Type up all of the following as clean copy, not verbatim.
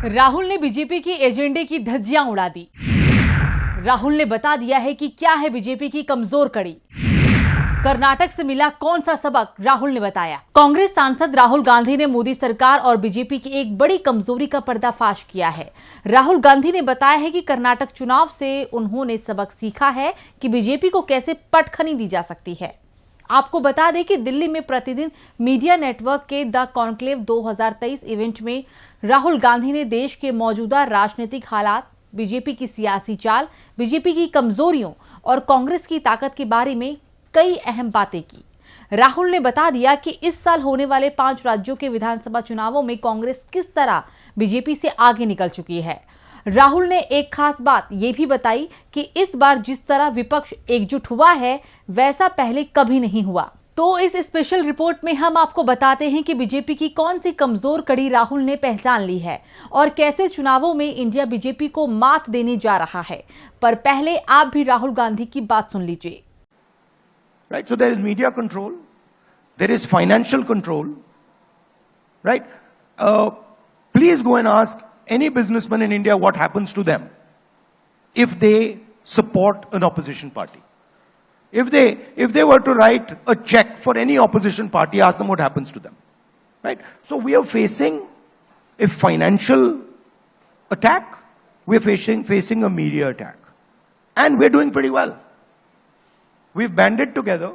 राहुल ने बीजेपी के एजेंडे की धज्जियां उड़ा दी। राहुल ने बता दिया है कि क्या है बीजेपी की कमजोर कड़ी। कर्नाटक से मिला कौन सा सबक, राहुल ने बताया। कांग्रेस सांसद राहुल गांधी ने मोदी सरकार और बीजेपी की एक बड़ी कमजोरी का पर्दाफाश किया है। राहुल गांधी ने बताया है कि कर्नाटक चुनाव से उन्होंने सबक सीखा है कि बीजेपी को कैसे पटखनी दी जा सकती है। आपको बता दें कि दिल्ली में प्रतिदिन मीडिया नेटवर्क के द कॉन्क्लेव 2023 इवेंट में राहुल गांधी ने देश के मौजूदा राजनीतिक हालात, बीजेपी की सियासी चाल, बीजेपी की कमजोरियों और कांग्रेस की ताकत के बारे में कई अहम बातें की। राहुल ने बता दिया कि इस साल होने वाले 5 राज्यों के विधानसभा चुनावों में कांग्रेस किस तरह बीजेपी से आगे निकल चुकी है। राहुल ने एक खास बात यह भी बताई कि इस बार जिस तरह विपक्ष एकजुट हुआ है वैसा पहले कभी नहीं हुआ। तो इस स्पेशल रिपोर्ट में हम आपको बताते हैं कि बीजेपी की कौन सी कमजोर कड़ी राहुल ने पहचान ली है और कैसे चुनावों में इंडिया बीजेपी को मात देने जा रहा है। पर पहले आप भी राहुल गांधी की बात सुन लीजिए। Right, so there is media control, there is financial control, right? Please go and ask any businessman in India what happens to them if they support an opposition party. If they were to write a check for any opposition party, ask them what happens to them, right? So we are facing a financial attack, we are facing a media attack, and we're doing pretty well. We've banded together.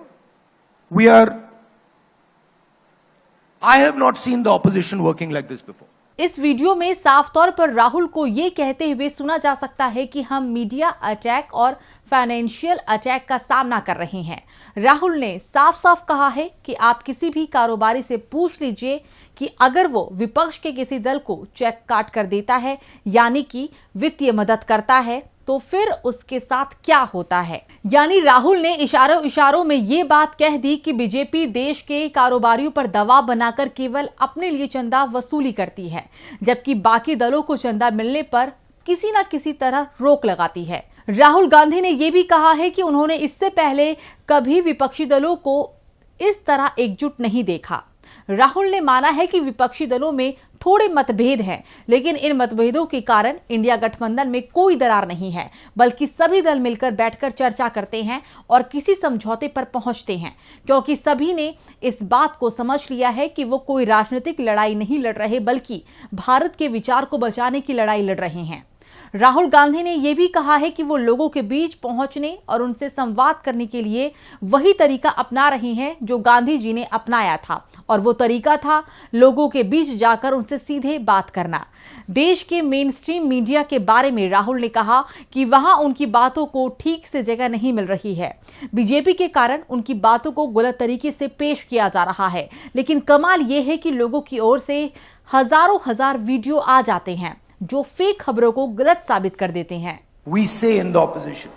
I have not seen the opposition working like this before. इस video में साफ तौर पर राहुल को ये कहते हुए सुना जा सकता है कि हम मीडिया अटैक और फाइनेंशियल अटैक का सामना कर रहे हैं। राहुल ने साफ साफ कहा है कि आप किसी भी कारोबारी से पूछ लीजिए कि अगर वो विपक्ष के किसी दल को चेक काट कर देता है, यानी कि वित्तीय मदद करता है, तो फिर उसके साथ क्या होता है। यानी राहुल ने इशारों में ये बात कह दी कि बीजेपी देश के कारोबारियों पर दबाव बनाकर केवल अपने लिए चंदा वसूली करती है, जबकि बाकी दलों को चंदा मिलने पर किसी न किसी तरह रोक लगाती है। राहुल गांधी ने यह भी कहा है कि उन्होंने इससे पहले कभी विपक्षी दलों को इस तरह एकजुट नहीं देखा। राहुल ने माना है कि विपक्षी दलों में थोड़े मतभेद हैं, लेकिन इन मतभेदों के कारण इंडिया गठबंधन में कोई दरार नहीं है, बल्कि सभी दल मिलकर बैठकर चर्चा करते हैं और किसी समझौते पर पहुंचते हैं, क्योंकि सभी ने इस बात को समझ लिया है कि वो कोई राजनीतिक लड़ाई नहीं लड़ रहे, बल्कि भारत के विचार को बचाने की लड़ाई लड़ रहे हैं। राहुल गांधी ने यह भी कहा है कि वो लोगों के बीच पहुंचने और उनसे संवाद करने के लिए वही तरीका अपना रहे हैं जो गांधी जी ने अपनाया था, और वो तरीका था लोगों के बीच जाकर उनसे सीधे बात करना। देश के मेन स्ट्रीम मीडिया के बारे में राहुल ने कहा कि वहां उनकी बातों को ठीक से जगह नहीं मिल रही है। बीजेपी के कारण उनकी बातों को गलत तरीके से पेश किया जा रहा है, लेकिन कमाल यह है कि लोगों की ओर से हजार वीडियो आ जाते हैं जो फेक खबरों को गलत साबित कर देते हैं। We say in the opposition,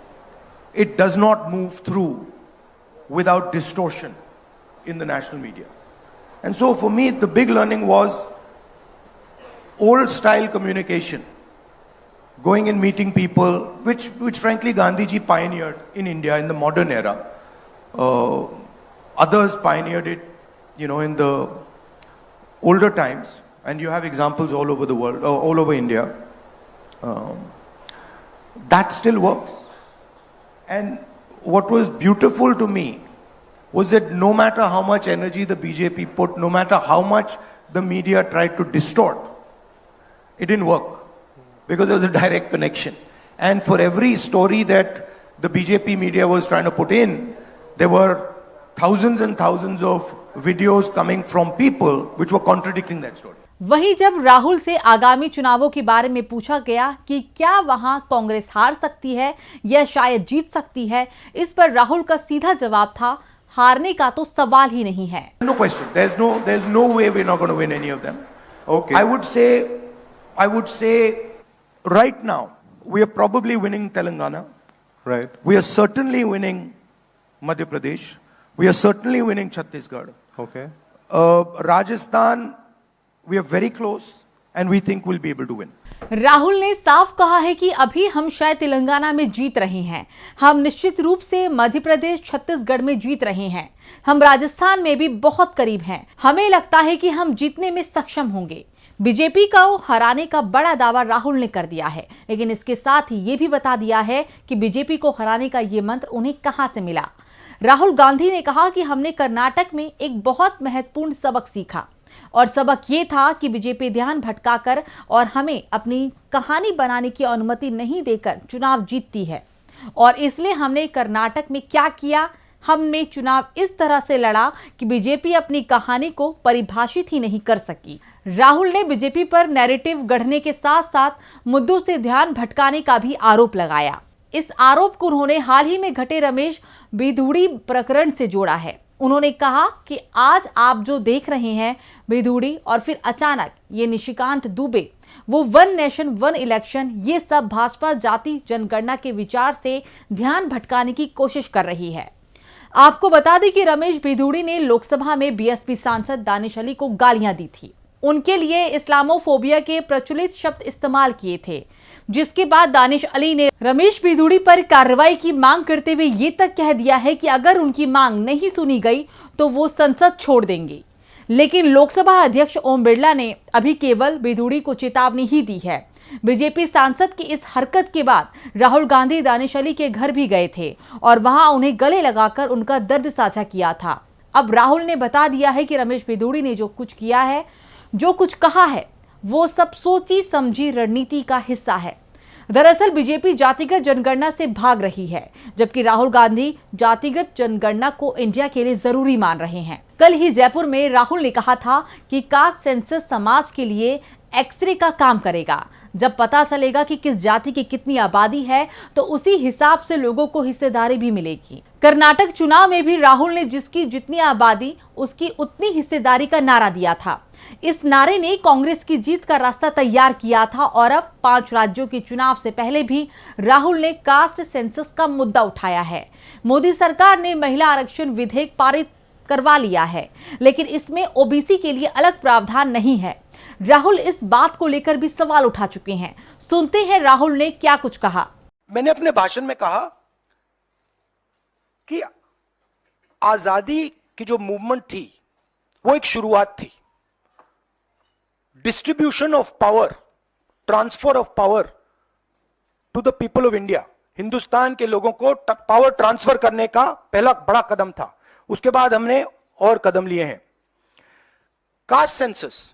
it does not move through without distortion in the national media. And so for me, the big learning was old style communication, going and meeting people, which frankly Gandhi ji pioneered in India in the modern era. Others pioneered it, in the older times. And you have examples all over the world, all over India. That still works. And what was beautiful to me was that no matter how much energy the BJP put, no matter how much the media tried to distort, it didn't work because there was a direct connection. And for every story that the BJP media was trying to put in, there were thousands and thousands of videos coming from people which were contradicting that story. वहीं जब राहुल से आगामी चुनावों के बारे में पूछा गया कि क्या वहां कांग्रेस हार सकती है या शायद जीत सकती है, इस पर राहुल का सीधा जवाब था, हारने का तो सवाल ही नहीं है। No question. There's no way we're not going to win any of them. Okay. I would say right now we are probably winning Telangana. Right. We are certainly winning Madhya Pradesh. We are certainly winning Chhattisgarh. Okay. Rajasthan, we are very close and we think we'll be able to win. Rahul ने साफ कहा है कि अभी हम शायद तेलंगाना में जीत रहे हैं, हम निश्चित रूप से मध्य प्रदेश, छत्तीसगढ़ में जीत रहे हैं, हम राजस्थान में भी बहुत करीब हैं, हमें लगता है कि हम जीतने में सक्षम होंगे। बीजेपी को हराने का बड़ा दावा राहुल ने कर दिया है, लेकिन इसके साथ ही ये भी बता दिया है कि बीजेपी को हराने का ये मंत्र उन्हें कहां से मिला। राहुल गांधी ने कहा कि हमने कर्नाटक में एक बहुत महत्वपूर्ण सबक सीखा और सबक ये था कि बीजेपी ध्यान भटकाकर और हमें अपनी कहानी बनाने की अनुमति नहीं देकर चुनाव जीतती है और इसलिए हमने कर्नाटक में क्या किया, हमने चुनाव इस तरह से लड़ा कि बीजेपी अपनी कहानी को परिभाषित ही नहीं कर सकी। राहुल ने बीजेपी पर नैरेटिव गढ़ने के साथ साथ मुद्दों से ध्यान भटकाने का भी आरोप लगाया। इस आरोप को उन्होंने हाल ही में घटे रमेश बिधूड़ी प्रकरण से जोड़ा है। उन्होंने कहा कि आज आप जो देख रहे हैं बिधूड़ी और फिर अचानक ये निशिकांत दुबे, वो वन नेशन वन इलेक्शन, ये सब भाजपा जाति जनगणना के विचार से ध्यान भटकाने की कोशिश कर रही है। आपको बता दें कि रमेश बिधूड़ी ने लोकसभा में बीएसपी सांसद दानिश अली को गालियां दी थी, उनके लिए इस्लामोफोबिया के प्रचलित शब्द इस्तेमाल किए थे, जिसके बाद दानिश अली ने रमेश बिधूड़ी पर कार्रवाई की मांग करते हुए ये तक कह दिया है कि अगर उनकी मांग नहीं सुनी गई तो वो संसद छोड़ देंगे। लेकिन लोकसभा अध्यक्ष ओम बिरला ने अभी केवल बिधूड़ी को चेतावनी ही दी है। बीजेपी सांसद की इस हरकत के बाद राहुल गांधी दानिश अली के घर भी गए थे और वहां उन्हें गले लगाकर उनका दर्द साझा किया था। अब राहुल ने बता दिया है कि रमेश बिधूड़ी ने जो कुछ किया है, जो कुछ कहा है, वो सब सोची समझी रणनीति का हिस्सा है। दरअसल बीजेपी जातिगत जनगणना से भाग रही है, जबकि राहुल गांधी जातिगत जनगणना को इंडिया के लिए जरूरी मान रहे हैं। कल ही जयपुर में राहुल ने कहा था कि कास्ट सेंसस समाज के लिए एक्सरे का काम करेगा। जब पता चलेगा कि किस जाति की कितनी आबादी है तो उसी हिसाब से लोगों को हिस्सेदारी भी मिलेगी। कर्नाटक चुनाव में भी राहुल ने जिसकी जितनी आबादी उसकी उतनी हिस्सेदारी का नारा दिया था। इस नारे ने कांग्रेस की जीत का रास्ता तैयार किया था और अब 5 राज्यों के चुनाव से पहले भी राहुल ने कास्ट सेंसस का मुद्दा उठाया है। मोदी सरकार ने महिला आरक्षण विधेयक पारित करवा लिया है, लेकिन इसमें ओबीसी के लिए अलग प्रावधान नहीं है। राहुल इस बात को लेकर भी सवाल उठा चुके हैं। सुनते हैं राहुल ने क्या कुछ कहा। मैंने अपने भाषण में कहा कि आजादी की जो मूवमेंट थी वो एक शुरुआत थी। Distribution of power, transfer of power to the people of India, Hindustan के लोगों को पावर ट्रांसफर करने का पहला बड़ा कदम था। उसके बाद हमने और कदम लिए हैं। कास्ट सेंसस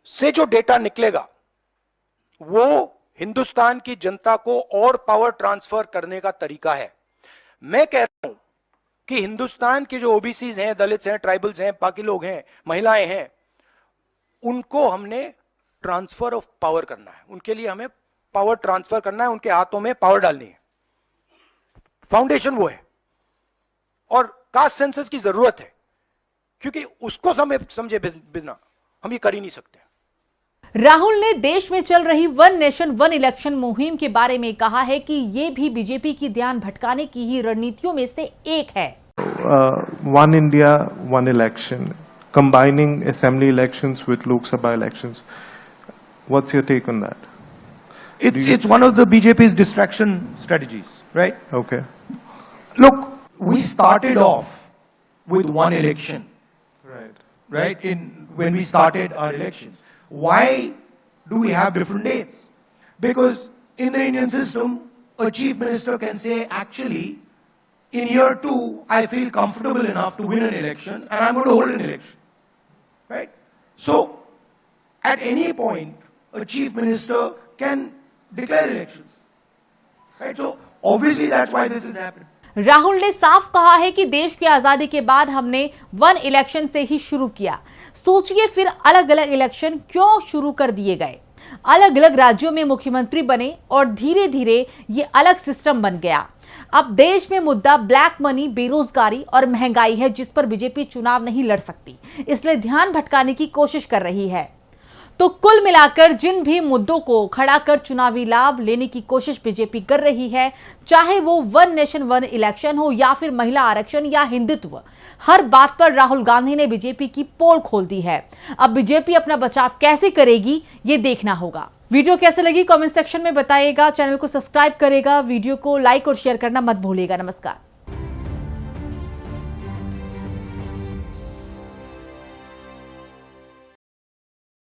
से जो डेटा निकलेगा वो हिंदुस्तान की जनता को और पावर ट्रांसफर करने का तरीका है। मैं कह रहा हूं कि हिंदुस्तान के जो ओबीसीज हैं, दलित्स हैं, ट्राइबल्स हैं, बाकी लोग हैं, महिलाएं हैं, उनको हमने ट्रांसफर ऑफ पावर करना है। उनके लिए हमें पावर ट्रांसफर करना है, उनके हाथों में पावर डालनी है। फाउंडेशन वो है और कास्ट सेंसस की जरूरत है, क्योंकि उसको समझे बिना हम ये कर ही नहीं सकते। राहुल ने देश में चल रही वन नेशन वन इलेक्शन मुहिम के बारे में कहा है कि ये भी बीजेपी की ध्यान भटकाने की ही रणनीतियों में से एक है। One India one election, combining assembly elections with Lok Sabha elections. What's your take on that? It's one of the BJP's distraction strategies, right? Okay. Look, we started off with one election, right? When we started our elections. Why do we have different dates? Because in the Indian system, a chief minister can say, actually, in year 2, I feel comfortable enough to win an election and I'm going to hold an election. Right? So, at any point, a chief minister can declare elections. Right? So, obviously that's why this is happening. Rahul ने साफ कहा है कि देश की आजादी के बाद हमने वन इलेक्शन से ही शुरू किया। सोचिए फिर अलग अलग इलेक्शन क्यों शुरू कर दिए गए। अलग अलग राज्यों में मुख्यमंत्री बने और धीरे धीरे ये अलग सिस्टम बन गया। अब देश में मुद्दा ब्लैक मनी, बेरोजगारी और महंगाई है, जिस पर बीजेपी चुनाव नहीं लड़ सकती, इसलिए ध्यान भटकाने की कोशिश कर रही है। तो कुल मिलाकर जिन भी मुद्दों को खड़ा कर चुनावी लाभ लेने की कोशिश बीजेपी कर रही है, चाहे वो वन नेशन वन इलेक्शन हो या फिर महिला आरक्षण या हिंदुत्व, हर बात पर राहुल गांधी ने बीजेपी की पोल खोल दी है। अब बीजेपी अपना बचाव कैसे करेगी, ये देखना होगा। वीडियो कैसे लगी कमेंट सेक्शन में बताइएगा। चैनल को सब्सक्राइब करेगा, वीडियो को लाइक और शेयर करना मत भूलिएगा। नमस्कार।